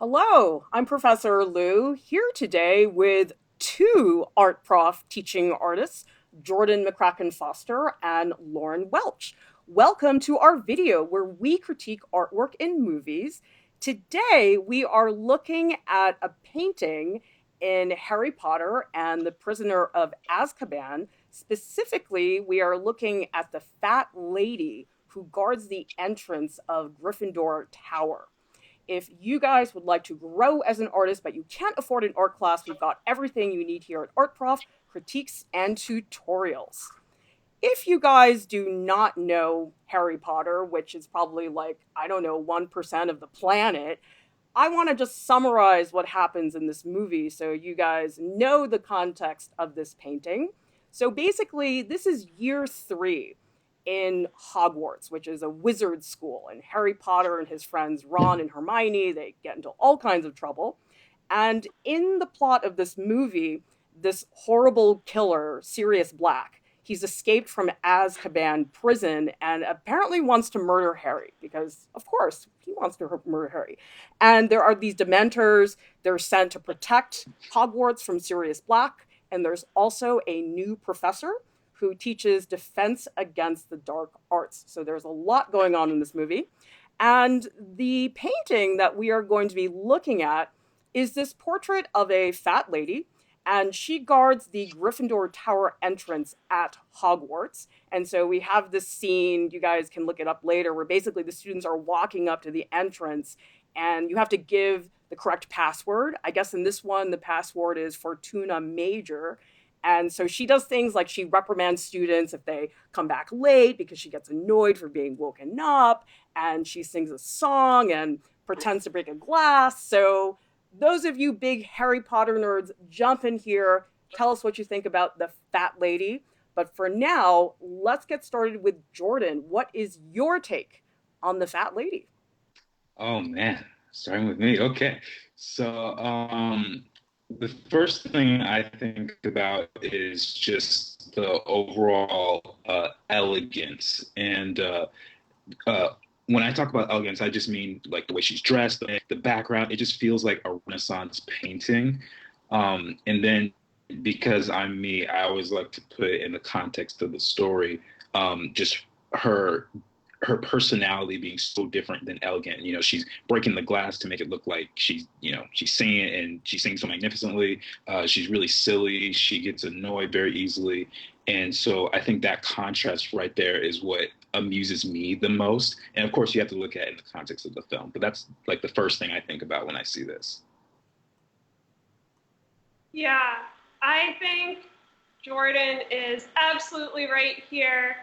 Hello, I'm Professor Lieu here today with two art prof teaching artists, Jordan McCracken-Foster and Lauryn Welch. Welcome to our video where we critique artwork in movies. Today we are looking at a painting in Harry Potter and the Prisoner of Azkaban. Specifically, we are looking at the fat lady who guards the entrance of Gryffindor Tower. If you guys would like to grow as an artist, but you can't afford an art class, we've got everything you need here at Art Prof, critiques and tutorials. If you guys do not know Harry Potter, which is probably like, I don't know, 1% of the planet, I want to just summarize what happens in this movie so you guys know the context of this painting. So basically, this is year 3 in Hogwarts, which is a wizard school. And Harry Potter and his friends Ron and Hermione, they get into all kinds of trouble. And in the plot of this movie, this horrible killer, Sirius Black, he's escaped from Azkaban prison and apparently wants to murder Harry because, of course, he wants to murder Harry. And there are these Dementors. They're sent to protect Hogwarts from Sirius Black. And there's also a new professor who teaches defense against the dark arts. So there's a lot going on in this movie. And the painting that we are going to be looking at is this portrait of a fat lady, and she guards the Gryffindor Tower entrance at Hogwarts. And so we have this scene, you guys can look it up later, where basically the students are walking up to the entrance and you have to give the correct password. I guess in this one, the password is Fortuna Major. And so she does things like she reprimands students if they come back late because she gets annoyed for being woken up. And she sings a song and pretends to break a glass. So those of you big Harry Potter nerds, jump in here. Tell us what you think about the fat lady. But for now, let's get started with Jordan. What is your take on the fat lady? Oh man, starting with me. Okay. So, the first thing I think about is just the overall elegance. And uh, when I talk about elegance, I just mean like the way she's dressed, the background. It just feels like a Renaissance painting. And then because I'm me, I always like to put it in the context of the story. Just her her personality being so different than elegant. You know, she's breaking the glass to make it look like she's singing, and she sings so magnificently. She's really silly. She gets annoyed very easily. And so I think that contrast right there is what amuses me the most. And of course, you have to look at it in the context of the film. But that's like the first thing I think about when I see this. Yeah, I think Jordan is absolutely right here.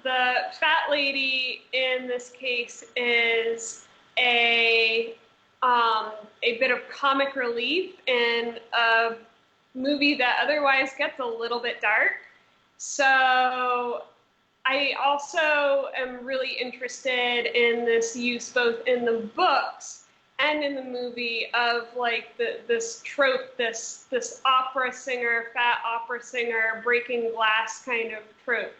The fat lady in this case is a a bit of comic relief in a movie that otherwise gets a little bit dark. So I also am really interested in this use both in the books and in the movie of like this trope, this opera singer, fat opera singer, breaking glass kind of trope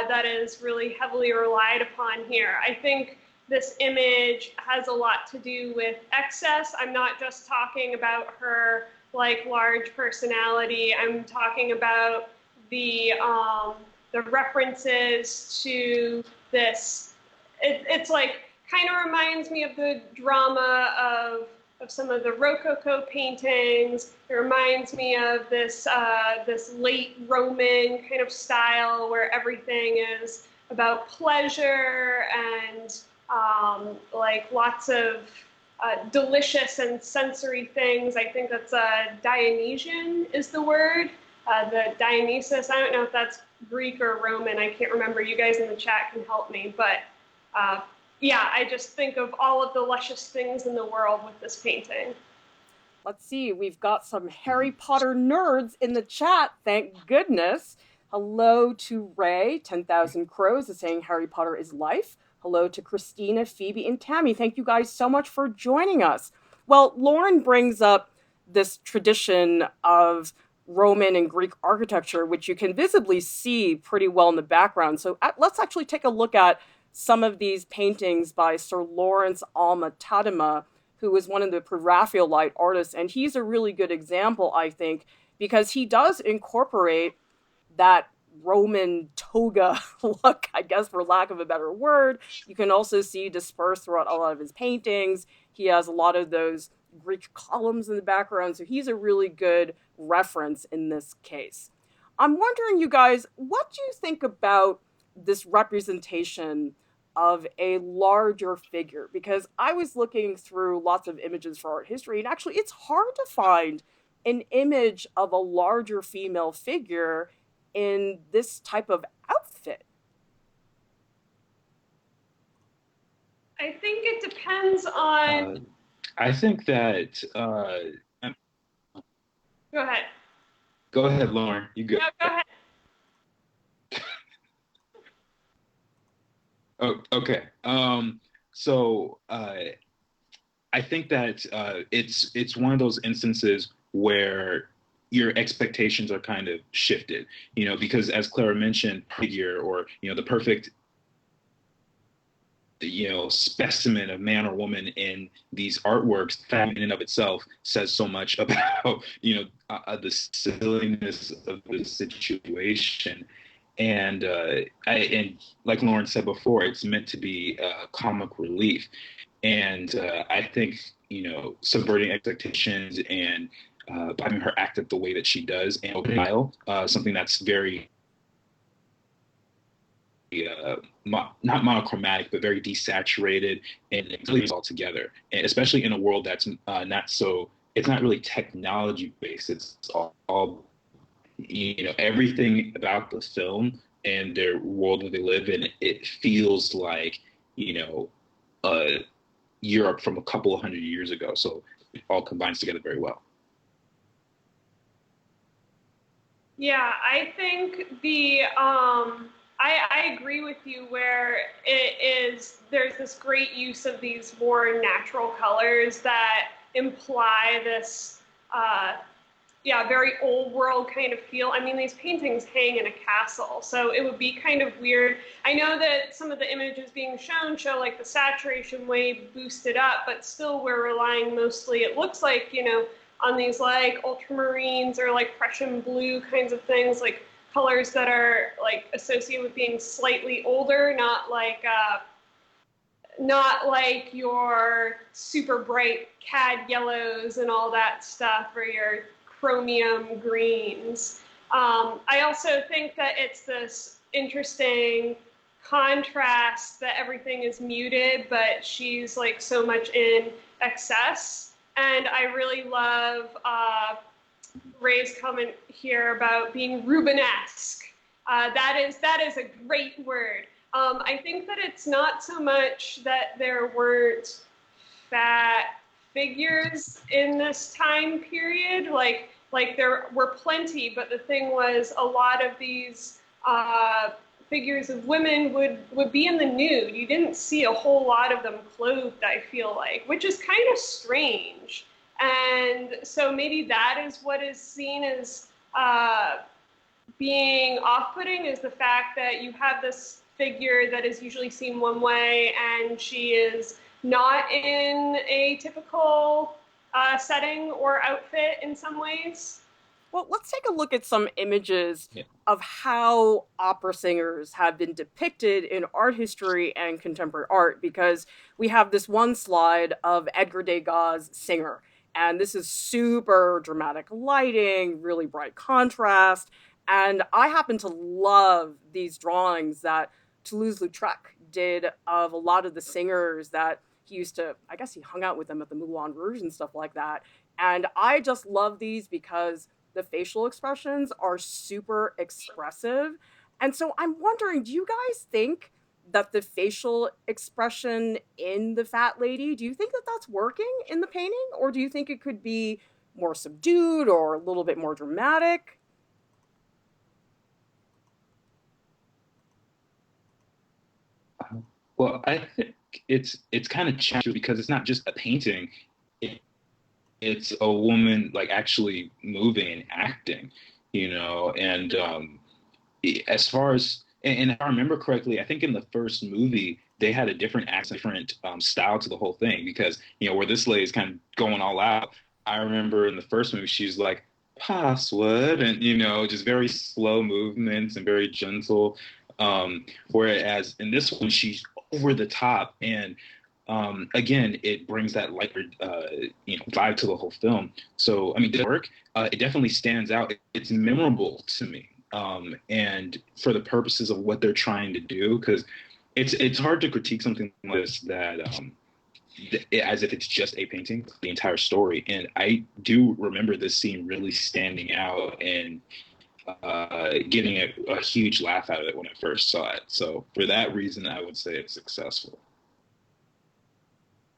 that is really heavily relied upon here. I think this image has a lot to do with excess. I'm not just talking about her like large personality. I'm talking about the references to this. It's like kind of reminds me of the drama of some of the Rococo paintings. It reminds me of this this late Roman kind of style where everything is about pleasure and like lots of delicious and sensory things. I think that's Dionysian is the word. The Dionysus. I don't know if that's Greek or Roman. I can't remember. You guys in the chat can help me. But yeah, I just think of all of the luscious things in the world with this painting. Let's see, we've got some Harry Potter nerds in the chat, thank goodness. Hello to Ray, 10,000 Crows is saying Harry Potter is life. Hello to Christina, Phoebe, and Tammy. Thank you guys so much for joining us. Well, Lauryn brings up this tradition of Roman and Greek architecture, which you can visibly see pretty well in the background. So let's actually take a look at some of these paintings by Sir Lawrence Alma-Tadema, who is one of the Pre-Raphaelite artists, and he's a really good example, I think, because he does incorporate that Roman toga look, I guess, for lack of a better word. You can also see dispersed throughout a lot of his paintings. He has a lot of those Greek columns in the background, so he's a really good reference in this case. I'm wondering, you guys, what do you think about this representation of a larger figure? Because I was looking through lots of images for art history, and actually it's hard to find an image of a larger female figure in this type of outfit. I think it depends on... I think that... Go ahead. Go ahead, Lauren. You go. No, go ahead. Oh, okay. So I think that it's one of those instances where your expectations are kind of shifted, because as Clara mentioned, figure, or the perfect specimen of man or woman in these artworks, that in and of itself says so much about the silliness of the situation. And and like Lauren said before, it's meant to be comic relief. And I think subverting expectations and having her act it the way that she does, and open style, something that's very not monochromatic, but very desaturated, and it leaves all together. And especially in a world that's it's not really technology based. It's all everything about the film and their world that they live in, it feels like Europe from a couple of hundred years ago. So it all combines together very well. Yeah, I think I agree with you where there's this great use of these more natural colors that imply this, very old world kind of feel. I mean, these paintings hang in a castle, so it would be kind of weird. I know that some of the images being show like the saturation way boosted up, but still we're relying mostly, it looks like, on these like ultramarines or like Prussian blue kinds of things, like colors that are like associated with being slightly older, not like your super bright cad yellows and all that stuff, or your chromium greens. I also think that it's this interesting contrast that everything is muted, but she's like so much in excess. And I really love Ray's comment here about being Rubenesque. That is a great word. I think that it's not so much that there weren't fat figures in this time period. Like there were plenty, but the thing was, a lot of these figures of women would be in the nude. You didn't see a whole lot of them clothed, I feel like, which is kind of strange. And so maybe that is what is seen as being off-putting, is the fact that you have this figure that is usually seen one way, and she is not in a typical setting or outfit in some ways. Well, let's take a look at some images of how opera singers have been depicted in art history and contemporary art, because we have this one slide of Edgar Degas' Singer, and this is super dramatic lighting, really bright contrast, and I happen to love these drawings that Toulouse Lautrec did of a lot of the singers that he used to, I guess he hung out with them at the Moulin Rouge and stuff like that, and I just love these because the facial expressions are super expressive. And so I'm wondering, do you guys think that the facial expression in the fat lady, do you think that that's working in the painting? Or do you think it could be more subdued or a little bit more dramatic? Well, I think it's kind of challenging because it's not just a painting. It's a woman like actually moving and acting, and as far as, and if I remember correctly, I think in the first movie, they had a different accent, different style to the whole thing, because, you know, where this lady is kind of going all out. I remember in the first movie, she's like, password, and, you know, just very slow movements and very gentle. Whereas in this one, she's over the top, and again, it brings that lighter, you know, vibe to the whole film. So, I mean, the work, it definitely stands out. It's memorable to me, and for the purposes of what they're trying to do, because it's hard to critique something like this that as if it's just a painting, the entire story. And I do remember this scene really standing out and getting a huge laugh out of it when I first saw it. So for that reason, I would say it's successful.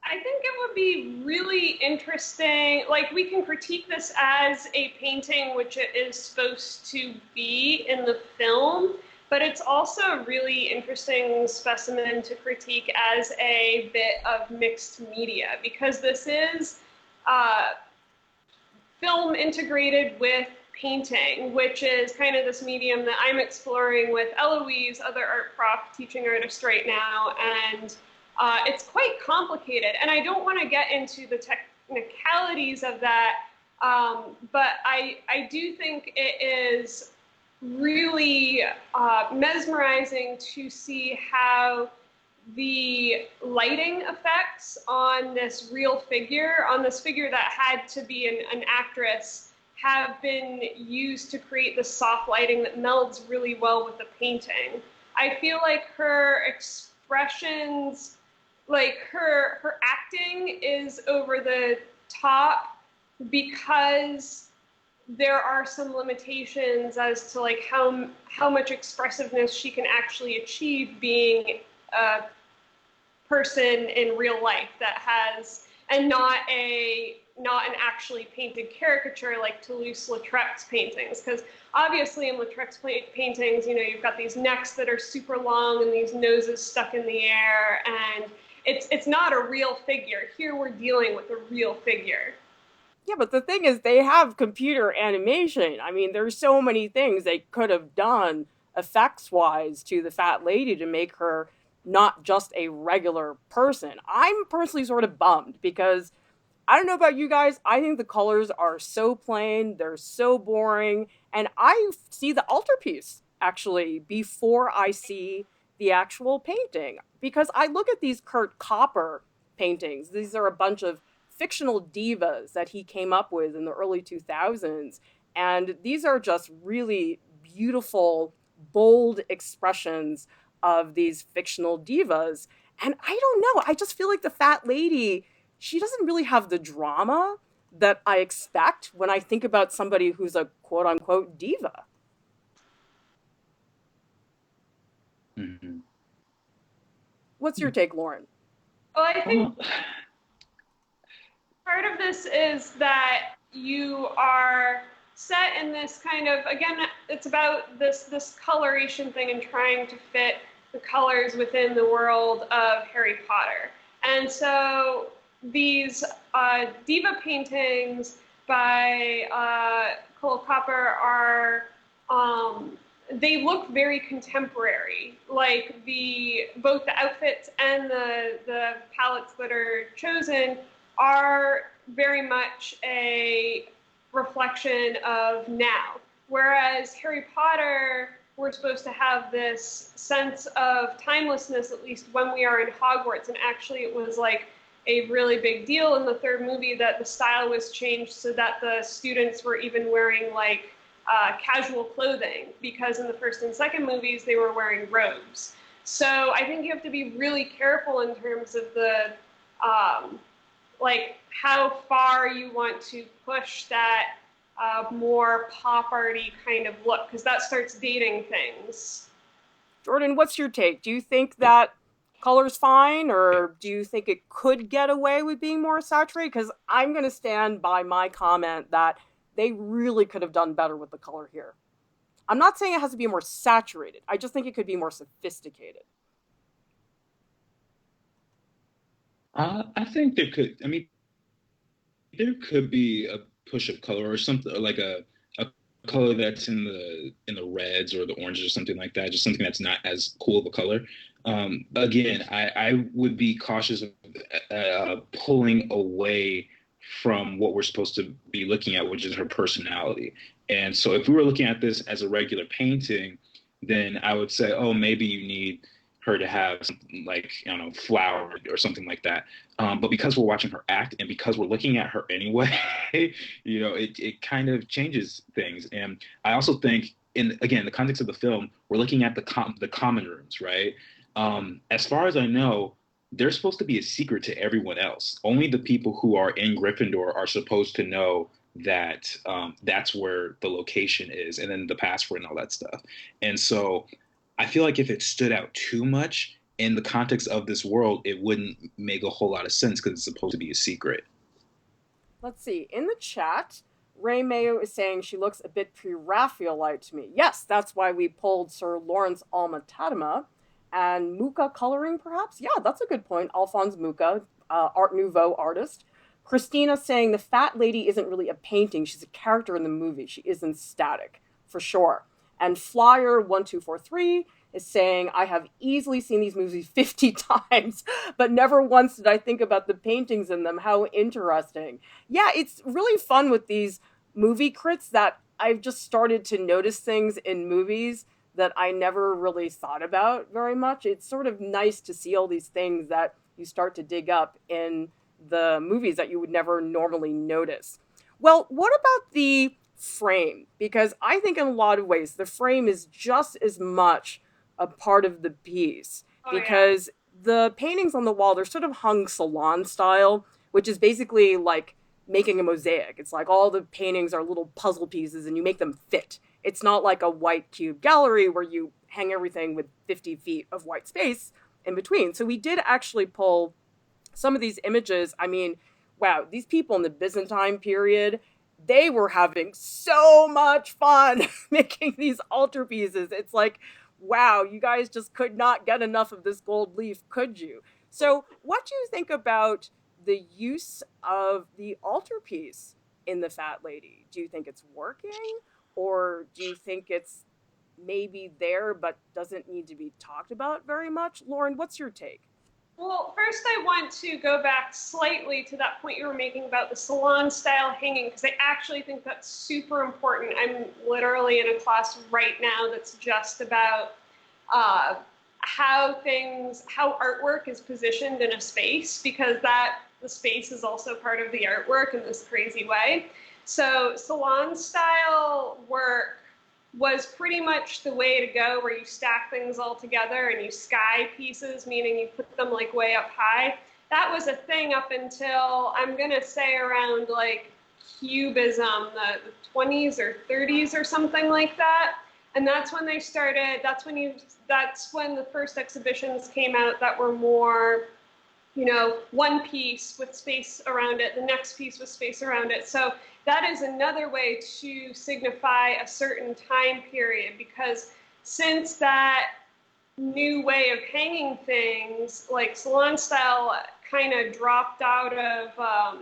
I think it would be really interesting, like, we can critique this as a painting, which it is supposed to be in the film, but it's also a really interesting specimen to critique as a bit of mixed media, because this is film integrated with painting, which is kind of this medium that I'm exploring with Eloise, other art prof, teaching artist right now, and it's quite complicated. And I don't want to get into the technicalities of that, but I do think it is really mesmerizing to see how the lighting effects on this real figure, on this figure that had to be an actress, have been used to create this soft lighting that melds really well with the painting. I feel like her expressions, like her acting is over the top because there are some limitations as to like how much expressiveness she can actually achieve being a person in real life that has, and not an actually painted caricature like Toulouse Lautrec's paintings. Because obviously in Lautrec's paintings, you know, you've got these necks that are super long and these noses stuck in the air, and it's not a real figure. Here we're dealing with a real figure. Yeah, but the thing is, they have computer animation. I mean, there's so many things they could have done effects-wise to the fat lady to make her not just a regular person. I'm personally sort of bummed because I don't know about you guys, I think the colors are so plain, they're so boring, and I see the altarpiece, actually, before I see the actual painting. Because I look at these Kurt Kauper paintings, these are a bunch of fictional divas that he came up with in the early 2000s. And these are just really beautiful, bold expressions of these fictional divas. And I don't know, I just feel like the fat lady, she doesn't really have the drama that I expect when I think about somebody who's a quote unquote diva. Mm-hmm. What's your take, Lauryn? Well, I think part of this is that you are set in this kind of, again, it's about this coloration thing and trying to fit the colors within the world of Harry Potter. And so these diva paintings by Kauper are, they look very contemporary. Like both the outfits and the palettes that are chosen are very much a reflection of now. Whereas Harry Potter, we're supposed to have this sense of timelessness, at least when we are in Hogwarts. And actually it was like a really big deal in the third movie that the style was changed so that the students were even wearing like casual clothing, because in the first and second movies they were wearing robes. So I think you have to be really careful in terms of the like how far you want to push that more pop arty kind of look, because that starts dating things. Jordan, what's your take? Do you think that color's fine, or do you think it could get away with being more saturated? Because I'm going to stand by my comment that they really could have done better with the color here. I'm not saying it has to be more saturated. I just think it could be more sophisticated. I think there could. I mean, there could be a push of color or something, like a color that's in the reds or the oranges or something like that. Just something that's not as cool of a color. Again, I would be cautious of pulling away from what we're supposed to be looking at, which is her personality. And so if we were looking at this as a regular painting, then I would say, oh, maybe you need her to have something like, I don't know, flower or something like that. But because we're watching her act and because we're looking at her anyway, it kind of changes things. And I also think in, again, the context of the film, we're looking at the common rooms, right? As far as I know, they're supposed to be a secret to everyone else. Only the people who are in Gryffindor are supposed to know that that's where the location is, and then the password and all that stuff. And so I feel like if it stood out too much in the context of this world, it wouldn't make a whole lot of sense because it's supposed to be a secret. Let's see. In the chat, Ray Mayo is saying she looks a bit pre-Raphaelite to me. Yes, that's why we pulled Sir Lawrence Alma-Tadema. And Mucha coloring, perhaps? Yeah, that's a good point. Alphonse Mucha, Art Nouveau artist. Christina saying the fat lady isn't really a painting. She's a character in the movie. She isn't static, for sure. And Flyer1243 is saying, I have easily seen these movies 50 times, but never once did I think about the paintings in them. How interesting. Yeah, it's really fun with these movie crits that I've just started to notice things in movies that I never really thought about very much. It's sort of nice to see all these things that you start to dig up in the movies that you would never normally notice. Well, what about the frame? Because I think in a lot of ways, the frame is just as much a part of the piece. Because the paintings on the wall, they're sort of hung salon style, which is basically like making a mosaic. It's like all the paintings are little puzzle pieces and you make them fit. It's not like a white cube gallery where you hang everything with 50 feet of white space in between. So we did actually pull some of these images. I mean, wow, these people in the Byzantine period, they were having so much fun making these altarpieces. It's like, wow, you guys just could not get enough of this gold leaf, could you? So what do you think about the use of the altarpiece in The Fat Lady? Do you think it's working? Or do you think it's maybe there but doesn't need to be talked about very much? Lauryn, what's your take? Well, first I want to go back slightly to that point you were making about the salon style hanging, because I actually think that's super important. I'm literally in a class right now that's just about how artwork is positioned in a space, because the space is also part of the artwork in this crazy way. So salon style work was pretty much the way to go, where you stack things all together and you sky pieces, meaning you put them like way up high. That was a thing up until, I'm gonna say, around like Cubism, the 20s or 30s or something like that. And that's when they started, that's when the first exhibitions came out that were more, one piece with space around it, the next piece with space around it. So that is another way to signify a certain time period, because since that new way of hanging things, like salon style, kind of dropped out of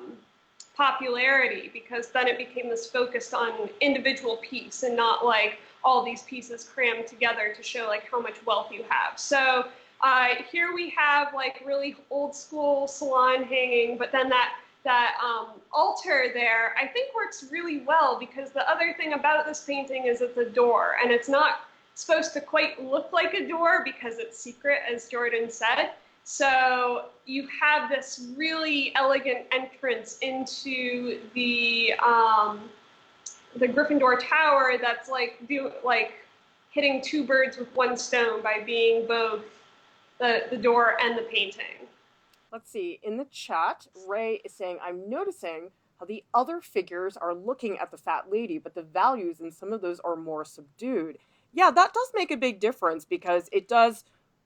popularity, because then it became this focused on individual piece and not like all these pieces crammed together to show like how much wealth you have. So here we have like really old school salon hanging, but then that altar there, I think works really well, because the other thing about this painting is it's a door, and it's not supposed to quite look like a door because it's secret, as Jordan said. So you have this really elegant entrance into the Gryffindor Tower that's like hitting two birds with one stone by being both the door and the painting. Let's see. In the chat, Ray is saying, I'm noticing how the other figures are looking at the fat lady, but the values in some of those are more subdued. Yeah, that does make a big difference, because it does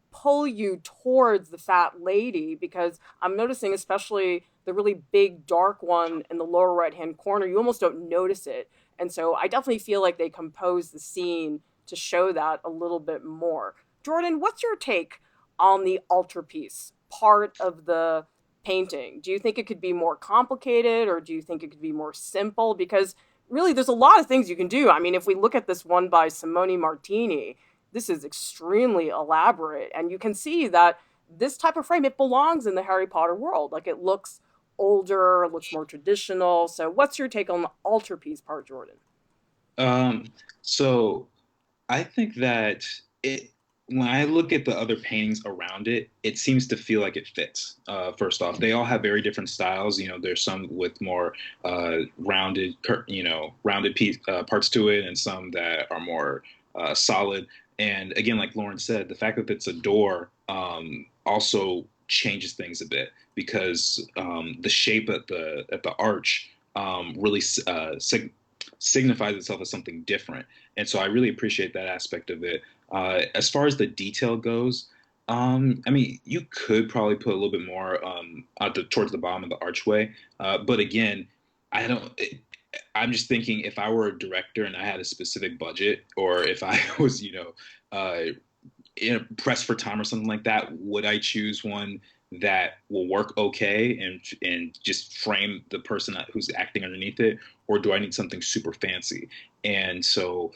pull you towards the fat lady, because I'm noticing especially the really big dark one in the lower right-hand corner, you almost don't notice it. And so I definitely feel like they composed the scene to show that a little bit more. Jordan, what's your take on the altarpiece part of the painting? Do you think it could be more complicated, or do you think it could be more simple? Because really there's a lot of things you can do. I mean, if we look at this one by Simone Martini, this is extremely elaborate, and you can see that this type of frame, it belongs in the Harry Potter world. Like, it looks older, it looks more traditional. So what's your take on the altarpiece part, Jordan? Um, so I think that it, when I look at the other paintings around it, it seems to feel like it fits. First off, they all have very different styles. You know, there's some with more rounded parts to it, and some that are more solid. And again, like Lauren said, the fact that it's a door also changes things a bit because the shape at the arch really signifies itself as something different. And so I really appreciate that aspect of it. As far as the detail goes, I mean, you could probably put a little bit more towards the bottom of the archway. But again, I don't. I'm just thinking if I were a director and I had a specific budget, or if I was, pressed for time or something like that, would I choose one that will work okay and just frame the person who's acting underneath it, or do I need something super fancy? And so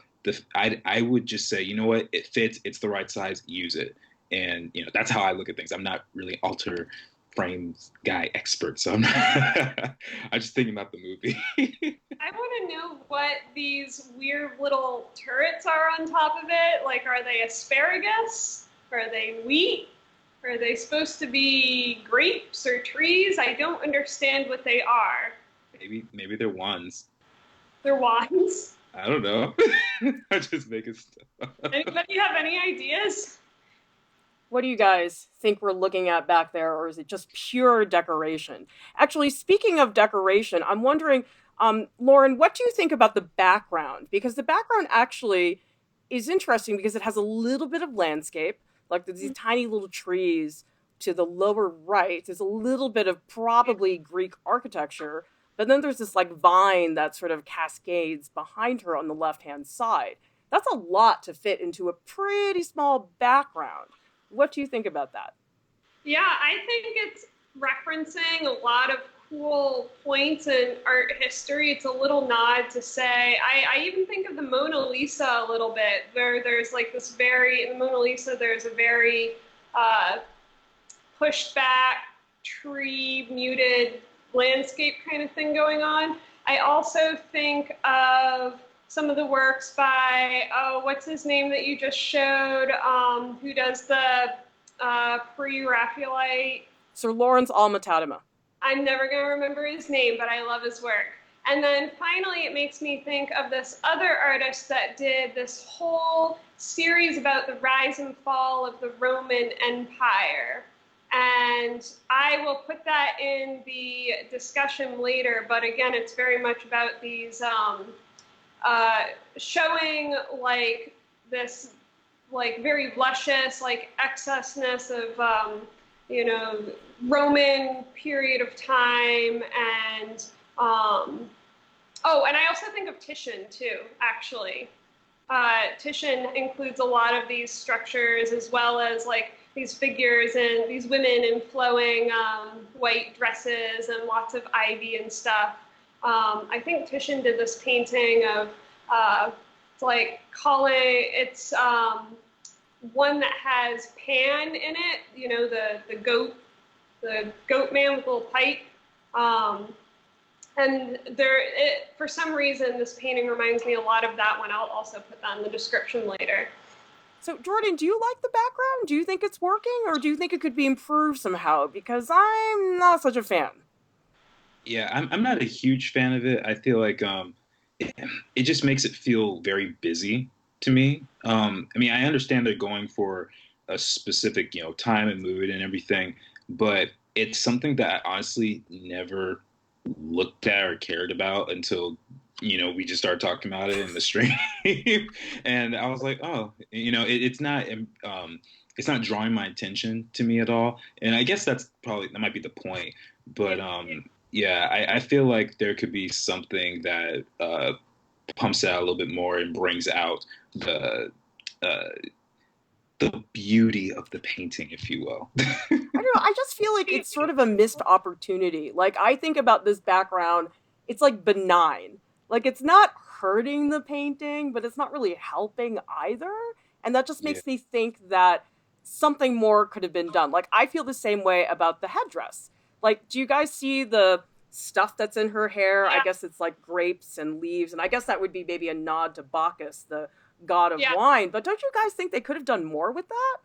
I would just say, you know what, it fits, it's the right size, use it. And that's how I look at things. I'm not really altar frames guy expert, so I'm not, I'm just thinking about the movie. I want to know what these weird little turrets are on top of it. Like, are they asparagus? Are they wheat? Are they supposed to be grapes or trees? I don't understand what they are. Maybe they're wands. They're wands? I don't know. I'm just making stuff. Anybody have any ideas? What do you guys think we're looking at back there, or is it just pure decoration? Actually, speaking of decoration, I'm wondering, Lauryn, what do you think about the background? Because the background actually is interesting because it has a little bit of landscape, like there's these tiny little trees to the lower right. There's a little bit of probably Greek architecture, but then there's this like vine that sort of cascades behind her on the left-hand side. That's a lot to fit into a pretty small background. What do you think about that? Yeah, I think it's referencing a lot of cool points in art history. It's a little nod to say, I even think of the Mona Lisa a little bit, where there's like this in the Mona Lisa, there's a very pushed back, tree, muted landscape kind of thing going on. I also think of some of the works by, what's his name that you just showed, who does the pre-Raphaelite? Sir Lawrence Alma-Tadema. I'm never going to remember his name, but I love his work. And then finally, it makes me think of this other artist that did this whole series about the rise and fall of the Roman Empire. And I will put that in the discussion later, but again, it's very much about these showing like this like very luscious like excessness of Roman period of time, and and I also think of Titian too, actually. Titian includes a lot of these structures, as well as like these figures and these women in flowing white dresses and lots of ivy and stuff. I think Titian did this painting of it's one that has Pan in it, the goat man with a little pipe. And for some reason, this painting reminds me a lot of that one. I'll also put that in the description later. So, Jordan, do you like the background? Do you think it's working, or do you think it could be improved somehow? Because I'm not such a fan. Yeah, I'm not a huge fan of it. I feel like it just makes it feel very busy to me. I mean, I understand they're going for a specific, time and mood and everything, but it's something that I honestly never looked at or cared about until, we just started talking about it in the stream. And I was like, oh, it's not drawing my attention to me at all. And I guess that might be the point. But yeah, I feel like there could be something that pumps out a little bit more and brings out the beauty of the painting, if you will. I don't know. I just feel like it's sort of a missed opportunity. Like, I think about this background, it's like benign. Like, it's not hurting the painting, but it's not really helping either. And that just Yeah. makes me think that something more could have been done. Like, I feel the same way about the headdress. Like, do you guys see the stuff that's in her hair? I Yeah, guess it's like grapes and leaves, and I guess that would be maybe a nod to Bacchus, the god of yeah. wine. But don't you guys think they could have done more with that?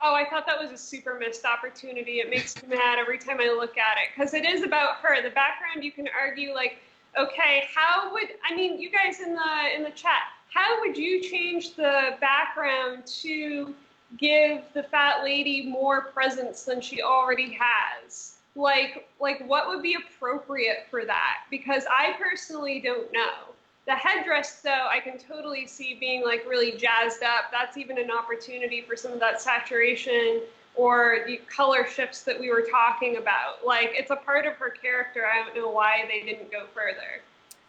Oh, I thought that was a super missed opportunity. It makes me mad every time I look at it because it is about her. The background, you can argue like, okay, how would I mean, you guys in the chat, how would you change the background to give the fat lady more presence than she already has? Like what would be appropriate for that? Because I personally don't know. The headdress, though, I can totally see being like really jazzed up. That's even an opportunity for some of that saturation or the color shifts that we were talking about. Like, it's a part of her character. I don't know why they didn't go further.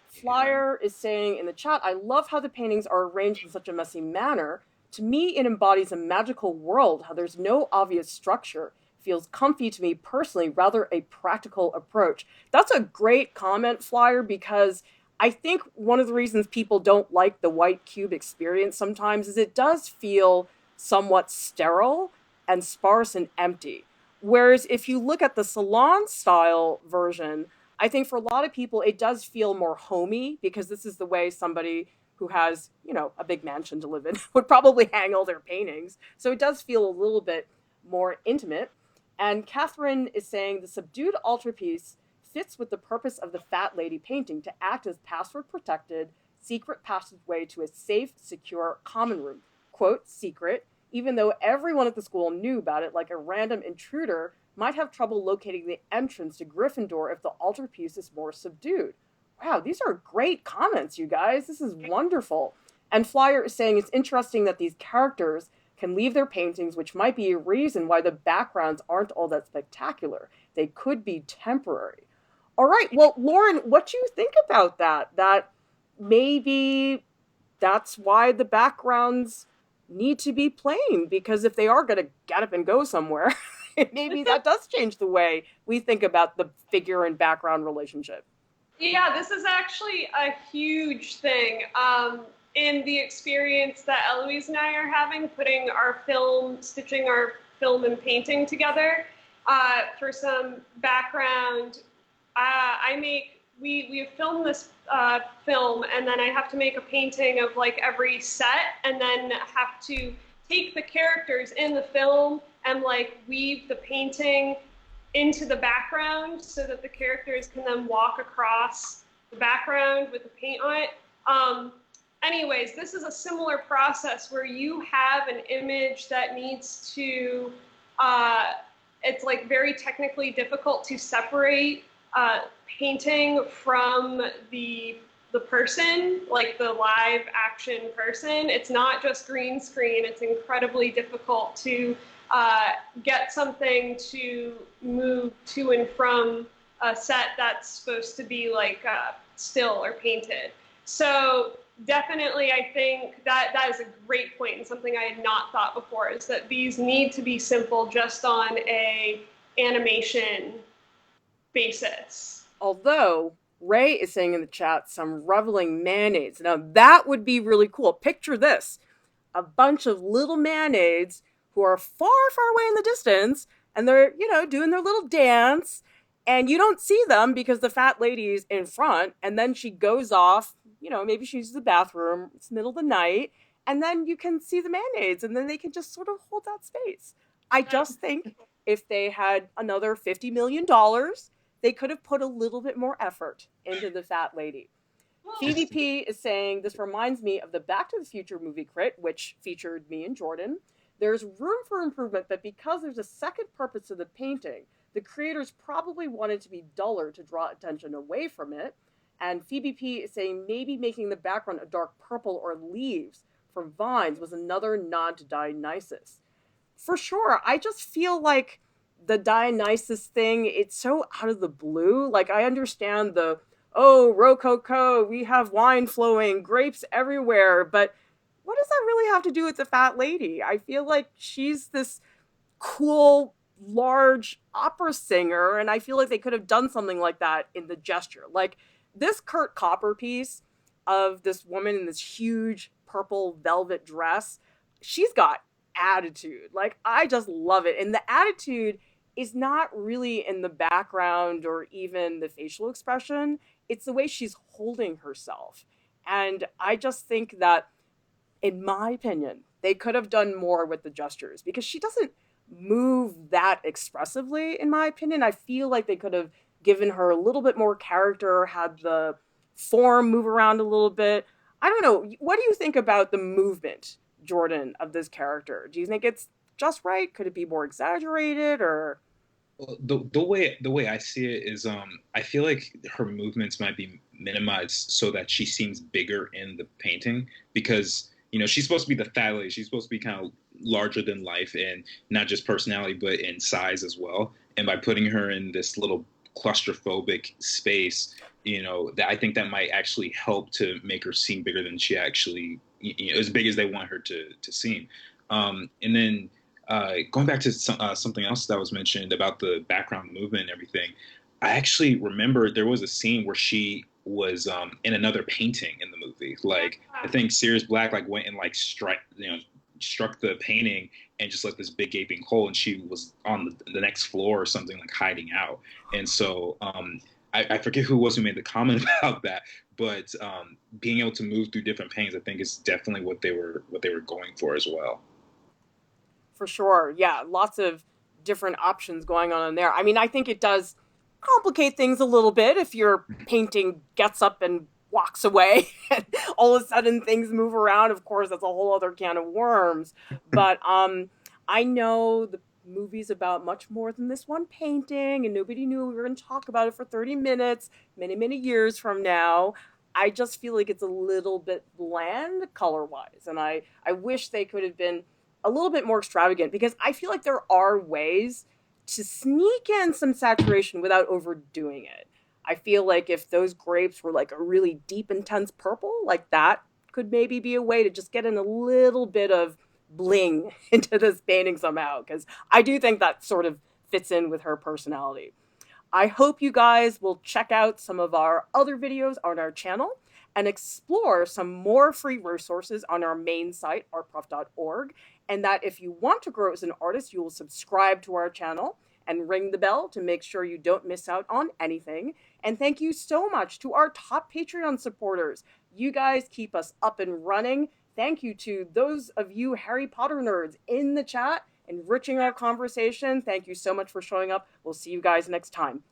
Flyer is saying in the chat, I love how the paintings are arranged in such a messy manner. To me, it embodies a magical world, how there's no obvious structure. Feels comfy to me personally, rather a practical approach. That's a great comment, Flyer, because I think one of the reasons people don't like the white cube experience sometimes is it does feel somewhat sterile and sparse and empty. Whereas if you look at the salon style version, I think for a lot of people it does feel more homey because this is the way somebody who has, a big mansion to live in would probably hang all their paintings. So it does feel a little bit more intimate. And Catherine is saying the subdued altarpiece fits with the purpose of the fat lady painting to act as password protected secret passageway to a safe, secure common room. Quote, secret, even though everyone at the school knew about it, like a random intruder might have trouble locating the entrance to Gryffindor if the altarpiece is more subdued. Wow, these are great comments, you guys. This is wonderful. And Flyer is saying it's interesting that these characters can leave their paintings, which might be a reason why the backgrounds aren't all that spectacular. They could be temporary. All right. Well, Lauryn, what do you think about that? That maybe that's why the backgrounds need to be plain, because if they are going to get up and go somewhere, maybe that does change the way we think about the figure and background relationship. Yeah, this is actually a huge thing. In the experience that Eloise and I are having, stitching our film and painting together, for some background, we have filmed this film, and then I have to make a painting of like every set, and then have to take the characters in the film and like weave the painting into the background so that the characters can then walk across the background with the paint on it. Anyways, this is a similar process where you have an image that needs to, it's like very technically difficult to separate painting from the person, like the live action person. It's not just green screen. It's incredibly difficult to get something to move to and from a set that's supposed to be like still or painted. So definitely, I think that is a great point, and something I had not thought before is that these need to be simple just on a animation basis. Although Ray is saying in the chat some reveling mayonnaise. Now that would be really cool. Picture this: a bunch of little mayonnaise who are far, far away in the distance, and they're, doing their little dance, and you don't see them because the fat lady's in front, and then she goes off, maybe she uses the bathroom, it's the middle of the night, and then you can see the mayonnaise, and then they can just sort of hold that space. I just think if they had another $50 million, they could have put a little bit more effort into the fat lady. Phoebe P is saying, this reminds me of the Back to the Future movie crit, which featured me and Jordan. There's room for improvement, but because there's a second purpose to the painting, the creators probably wanted to be duller to draw attention away from it. And Phoebe P is saying maybe making the background a dark purple or leaves from vines was another nod to Dionysus. For sure, I just feel like the Dionysus thing, it's so out of the blue. Like, I understand the, oh, Rococo, we have wine flowing, grapes everywhere, but what does that really have to do with the fat lady? I feel like she's this cool, large opera singer, and I feel like they could have done something like that in the gesture. Like, this Kurt Kauper piece of this woman in this huge purple velvet dress, she's got attitude. Like, I just love it. And the attitude is not really in the background or even the facial expression, it's the way she's holding herself. And I just think that, in my opinion, they could have done more with the gestures because she doesn't move that expressively, in my opinion. I feel like they could have given her a little bit more character, had the form move around a little bit. I don't know. What do you think about the movement, Jordan, of this character? Do you think it's just right? Could it be more exaggerated or Well, the way I see it is, I feel like her movements might be minimized so that she seems bigger in the painting because she's supposed to be the fat lady. She's supposed to be kind of larger than life and not just personality but in size as well. And by putting her in this little claustrophobic space, that I think that might actually help to make her seem bigger than she actually, as big as they want her to seem. And then going back to something else that was mentioned about the background movement and everything, I actually remember there was a scene where she was in another painting in the movie. Like I think Sirius Black like went and like struck the painting and just left this big gaping hole, and she was on the next floor or something, like hiding out. And so I forget who it was who made the comment about that, but being able to move through different paintings, I think is definitely what they were going for as well. for sure? Yeah, lots of different options going on in there. I mean, I think it does complicate things a little bit if your painting gets up and walks away and all of a sudden things move around. Of course, that's a whole other can of worms. But I know the movie's about much more than this one painting, and nobody knew we were going to talk about it for 30 minutes, many, many years from now. I just feel like it's a little bit bland color-wise, and I wish they could have been a little bit more extravagant because I feel like there are ways to sneak in some saturation without overdoing it. I feel like if those grapes were like a really deep, intense purple, like that could maybe be a way to just get in a little bit of bling into this painting somehow, because I do think that sort of fits in with her personality. I hope you guys will check out some of our other videos on our channel and explore some more free resources on our main site, artprof.org, and that if you want to grow as an artist, you will subscribe to our channel and ring the bell to make sure you don't miss out on anything. And thank you so much to our top Patreon supporters. You guys keep us up and running. Thank you to those of you Harry Potter nerds in the chat, enriching our conversation. Thank you so much for showing up. We'll see you guys next time.